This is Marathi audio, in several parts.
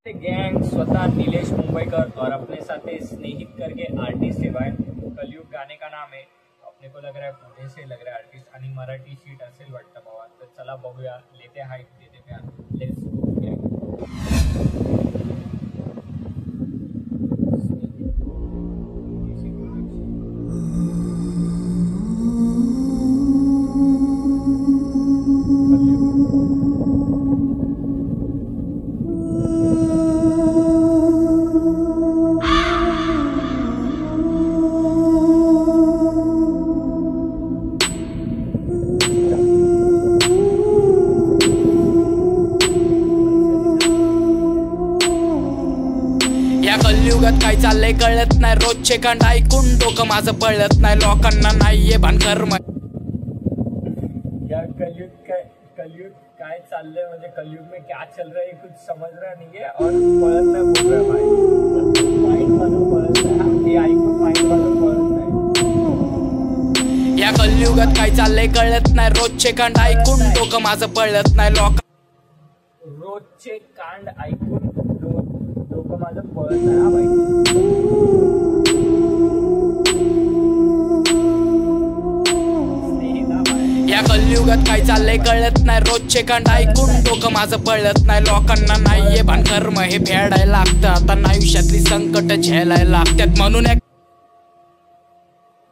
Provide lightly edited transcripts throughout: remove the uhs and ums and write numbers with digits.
गैंग स्वतः नीलेश मुंबईकर और अपने साथ स्नेहित करके आर्टिस्ट है भाई। कलयुग गाने का नाम है। अपने को लग रहा है पुणे से लग रहा है आर्टिस्ट आणि मराठी शीट असेल वाटतं बाबा। तर चला बघूया, लेते हाईट देते प्यार। लेट्स कलयुगात काय चाललंय कळत नाही, रोजचे कांड ऐकून डोकं माझं पळत नाही, लोकांना नाहीये भान कर्म। या कलयुग काय चाललंय म्हणजे कलयुग में क्या चल रहा है कुछ समझ रहा नहीं है और पळत नाही बोल रहा भाई। माइंड मधून पळत नाही, हे ऐकून माइंड मधून पळत नाही। या कलयुगात काय चाललंय कळत नाही, रोजचे कांड ऐकून डोकं माझं पळत नाही, रोजचे कांड ऐकून डोकं माझं पळत नाही हा भाई। या कलयुगात काय चाललंय कळत नाही, रोजचे कांड ऐकून डोकं माझं पळत नाही, लोकांना नाहीये भान कर्म हे फेडायला लागतं, आता आयुष्यातली संकट झेलायला लागतात, म्हणून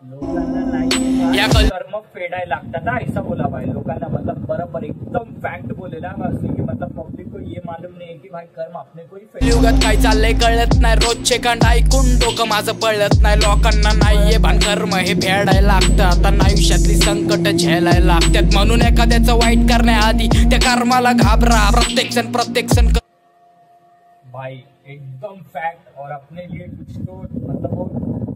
लोकांना नाहीये कर्म फेडायला लागतात। ऐसा बोला भाई लोकांना, मतलब बराबर एकदम फैक्ट बोलेला कि मतलब पब्लिक को ये मालूम नहीं है कि भाई कर्म अपने को ही कलयुगात काय चाललंय कळत नाही, रोजचे कांड ऐकून डोकं माझं पळत नाही, लोकांना नाहीये भान कर्म हे फेडायला लागतं, आता आयुष्यातली संकट झेलायला लागतात, म्हणून एखाद्याचं वाईट करण्याआधी त्या कर्माला घाबरा, प्रत्येक क्षण भाई एकदम फैक्ट। और अपने लिए कुछ तो मतलब वो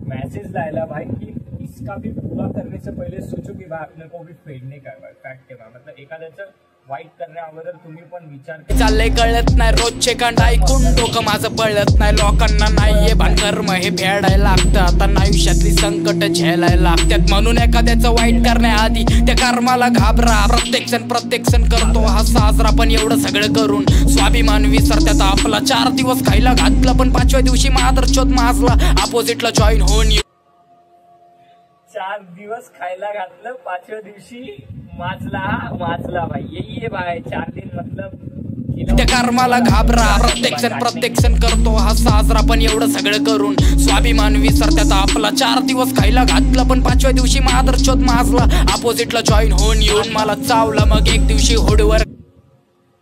मैसेज लाएला भाई कि इसका भी पूरा करने से पहले सोचो कि भाई अपने को भी फेडने का है। फैक्ट है मतलब एखाद्याचं वाईट करण्या अगोदर तुम्ही पण विचार चाललंय कळत नाही, रोजचे कांड ऐकून डोकं माझं पळत नाही, लोकांना नाहीये भान कर्म हे फेडायला लागतं, आता आयुष्यातली संकट झेलायला लागतात, म्हणून एखाद्याचं वाईट करण्याआधी त्या कर्माला घाबरा, प्रत्येक क्षण करतो हा साजरा, पण एवढं सगळं करून स्वाभिमान विसरतात आपला, 4 दिवस खायला घातलं पण 5व्या दिवशी मादरचोद माजला, अपोजिटला जॉईन होऊन 4 दिवस खायला घातलं 5व्या दिवशी माजला भाई। यही है भाई 4 दिन मतलब त्या कर्माला घाबरा, प्रत्येक क्षण करतो हा साजरा, पण एवढं सगळं करून स्वाभिमान विसरतात आपला, 4 दिवस खायला घातलं पण 5व्या दिवशी मादरचोद माजला, अपोजिटला जॉईन होऊन येऊन मला चावला, मग एक दिवशी होडवर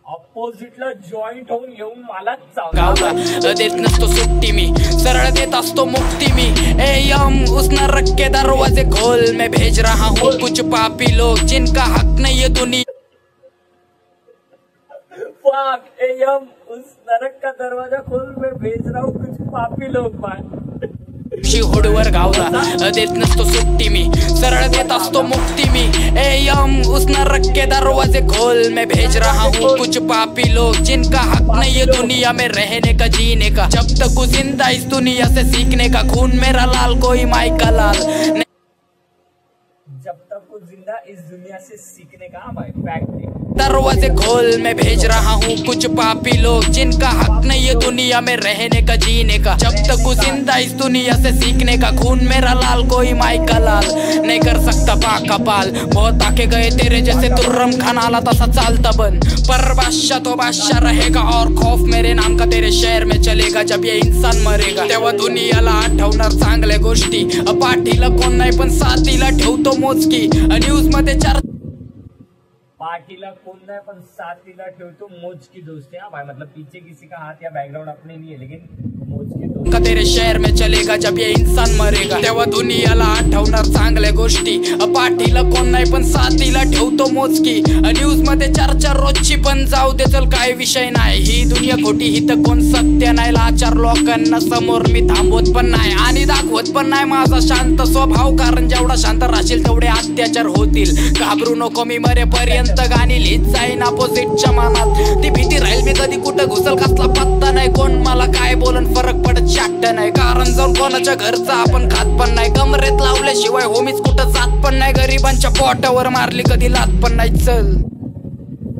अपोजिटला जॉईंट होऊन येऊन मला गावला, देत नसतो सुट्टी मी, सरळ देत असतो मुक्ती मी, ए यम उसने रख के दरवाजे खोल, मैं भेज रहा हूँ कुछ पापी लोग जिनका हक नहीं है दुनिया, ए यम उस नरक का दरवाजा खोल, मैं भेज रहा हूँ कुछ पापी लोग भाई। होडवर गावला, देत नसतो सुट्टी मी, सरळ देत असतो मुक्ती मी, ए यम उसने रख के दरवाजे खोल, मैं भेज रहा हूँ कुछ पापी लोग जिनका हक नहीं है दुनिया में रहने का जीने का, जब तक वो जिंदा इस दुनिया से सीखने का, खून मेरा लाल कोई माई का लाल, जब तक वो जिंदा इस दुनिया से सीखने का भाई फैक्ट है। दरवाजे खोल, मैं भेज रहा हूँ कुछ पापी लोग जिनका हक नहीं है दुनिया में रहने का जीने का, जब तक वो जिंदा इस दुनिया से सीखने का, खून मेरा लाल कोई माई का लाल नहीं कर सकता बाका पाल, बहुत आके गए तेरे जैसे तुर्रम खान आला तसा चालता बन, पर बादशाह तो बादशाह रहेगा और खौफ मेरे नाम का तेरे शहर में चलेगा, जब ये इंसान मरेगा तेव्हा दुनियाला आठवणार चांगल्या गोष्टी, पाठीला कोण नाही पण साथीला ठेवतो मोजकी, न्यूज मध्ये पार्टीला कोण नाही पण साथीला ठेवतो मोजकी दोस्ती। हाँ भाई मतलब पीछे किसी का हाथ या बैकग्राउंड अपने नहीं है, लेकिन मोजकी दोस्ती। तेरे शहर में चलेगा जब ये इंसान मरेगा, तेव्हा दुनियाला आठवणार चांगल्या गोष्टी, पाठीला कोण नाही पण साथीला ठेवतो मोजकी, न्यूज मध्ये चर्चा रोजची, पण जाऊ दे चल काय विषय नाही, ही दुनिया खोटी हिथं कोण सत्य नाही, लाचार लोकांना समोर मी थांबवत पण नाही आणि दाखवत पण नाही माझा शांत स्वभाव, कारण जेवढा शांत राहशील तेवढे अत्याचार होतील, घाबरू नको मी मरेपर्यंत गाणी लिहित जाईन अपोजिटच्या मनात, ती भीती राहील मी कधी कुठं घुसल कसला पत्ता नाही, कोण मला काय बोलन फरक पडत शाट नाही, कारण जाऊन कोणाच्या घरचा आपण खात पण नाही, कमरेत लावल्याशिवाय होमीच कुठं जात पण नाही, गरीबांच्या पोटावर मारली कधी लात पण नाही, चल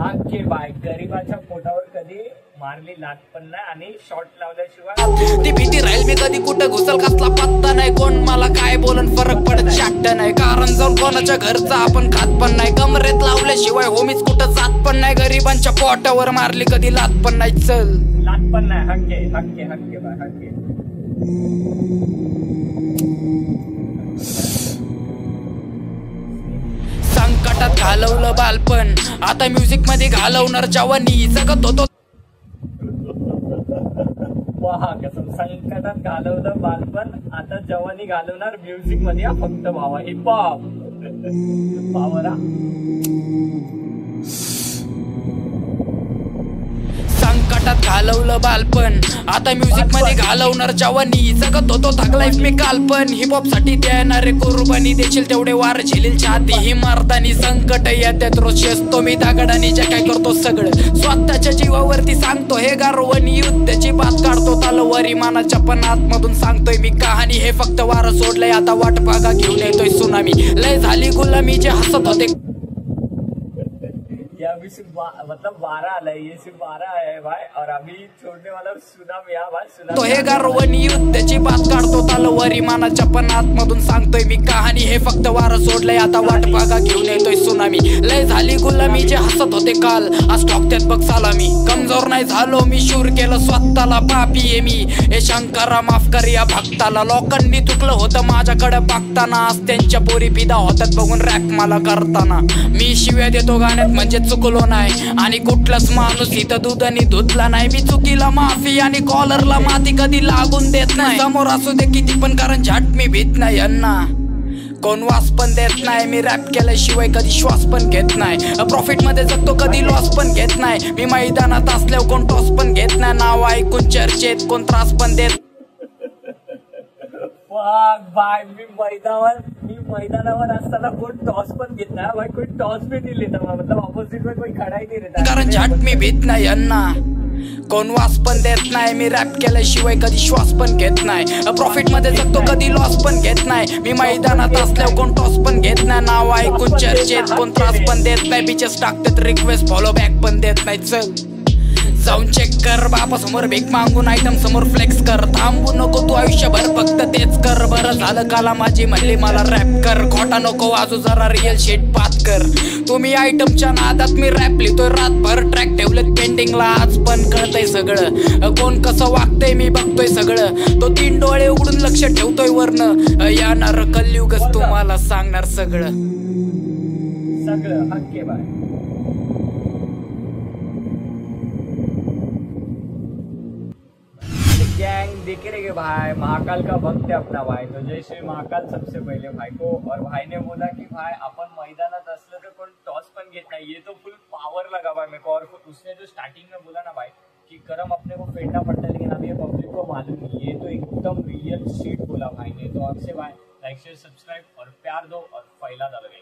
आखे बाय गरीबाच्या पोटावर कधी मारली लात पण नाही आणि शॉट लावल्याशिवाय ती भीती राहील मी कधी कुठं घुसल कसला पत्ता नाही, कोण मला काय बोलन फरक पडत शाट नाही, कारण जाऊन कोणाच्या घरचा आपण खात पण नाही, कमरेत लावल्याशिवाय होमीच कुठं जात पण नाही, गरिबांच्या पोटावर मारली कधी लात पण नाही, चल लात पण नाही, हक्के हक्के हक्के बा हक्के. संकटात घालवलं बालपण आता म्युझिक मध्ये घालवणार जवानी, जगत होतो वाह कसम. संकटात घालवलं बालपण आता जवानी घालवणार म्युझिक मध्ये, हा फक्त भावा हिपहॉप पावरा. संकटात घालवलं बालपण आता म्युझिक मध्ये घालवणार जवानी, जगत होतो लाईफ मी कालपण, हिपहॉप साठी देणारे कुर्बानी देशील तेवढे वार झेलील छाती ही मर्दानी, संकट येतात रोज असतो मी दगडानी, जे काय करतो सगळं स्वतःच्या जीवावरती सांगतो हे गारवणी, युद्धाची बात काढतो तलवारी मानाच्या पण आतमधून सांगतोय मी कहाणी, हे फक्त वारं सोडलंय आता वाट पागा घेऊन येतोय सुनामी, लय झाली गुलामी जे हसत होते अभी सिर्फ मतलब 12 आला है, ये सिर्फ 12 है भाई, और अभी छोड़ने वाला सुनामी है भाई, सुनामी तो हे गारवणी युद्धाची बात काढतो तलवारी मानाच्या पण आतमधून सांगतोय मी कहाणी, हे फक्त वारं सोडलंय आता वाट पागा घेऊन येतोय सुनामी, लय झाली गुलामी जे हसत होते काल आज ठोकत्यात बघ सालामी, कमजोर नाही झालो मी शूर केलं स्वतःला, पापी आहे मी हे शंकरा माफ कर या भक्ताला, लोकांनी चुकलं होतं माझ्याकडे बघताना, आज त्यांच्या पोरी पिदा होतात बघून रॅप मला करताना, मी शिव्या देतो गाण्यात म्हणजे चुकलो नाही आणि कुठलाच माणूस इथं दुधानी धुतला नाही, मी चुकीला माफी आणि कॉलरला माती कधी लागून देत नाही, समोर असू दे किती पण कारण झाट मी भीत नाही यांना, कोण वास पण देत नाही, मी रॅप केल्याशिवाय कधी श्वास पण घेत नाही, प्रॉफिट मध्ये जगतो कधी लॉस पण घेत नाही, मी मैदानात असल्यावर कोण टॉस पण घेत नाही, नाव ऐकून चर्चेत कोण त्रास पण देत भाई. मी मैदानावर असताना कोण टॉस पण घेत नाही भाई, कोई टॉस भी नहीं लेता, मतलब ऑपोजिट में कोई खड़ा ही नहीं रहता, कारण झाट मी भीत नाही यांना, कोण वास पण देत नाही, मी रॅप केल्याशिवाय कधी श्वास पण घेत नाही, प्रॉफिट मध्ये जगतो कधी लॉस पण घेत नाही, मी मैदानात असल्यावर कोण टॉस पण घेत नाही, नाव ऐकून चर्चेत कोण त्रास पण देत नाही, बिचेस टाकतात रिक्वेस्ट फॉलो बॅक पण देत नाही, चल जाऊन चेक कर बापा समोर भीक मागून आयटम समोर फ्लेक्स कर, थांबू नको तू आयुष्यभर फक्त तेच कर, बरं झालं काला माझी म्हणली मला रॅप कर, खोटा नको वाजू जरा रिअल शेट बात कर, तुम्ही आयटमच्या नादात मी रॅप लिहितोय रातभर, ट्रॅक ठेवलेत पेंडिंगला आज पण कळतंय सगळं, कोण कसं वागतंय मी बघतोय सगळं, तो 3 डोळे उघडून लक्ष ठेवतोय वरनं, येणार कलयुगच तुम्हाला सांगणार सगळं सगळं हक्के बाय. गैंग देखे रहे भाई, महाकाल का भक्त है अपना भाई, तो जय श्री महाकाल सबसे पहले भाई को, और भाई ने बोला कि भाई अपन मैदानात असलं तर कोण टॉस पण घेत नाही, ये तो फुल पावर लगा भाई मेरे को, और उसने जो स्टार्टिंग में बोला ना भाई कि करम अपने को फेंटना पड़ता है लेकिन अभी ये पब्लिक को मालूम नहीं, ये तो एकदम रियल शीट बोला भाई ने, तो आपसे भाई लाइक शेयर सब्सक्राइब और प्यार दो और फैला डालो.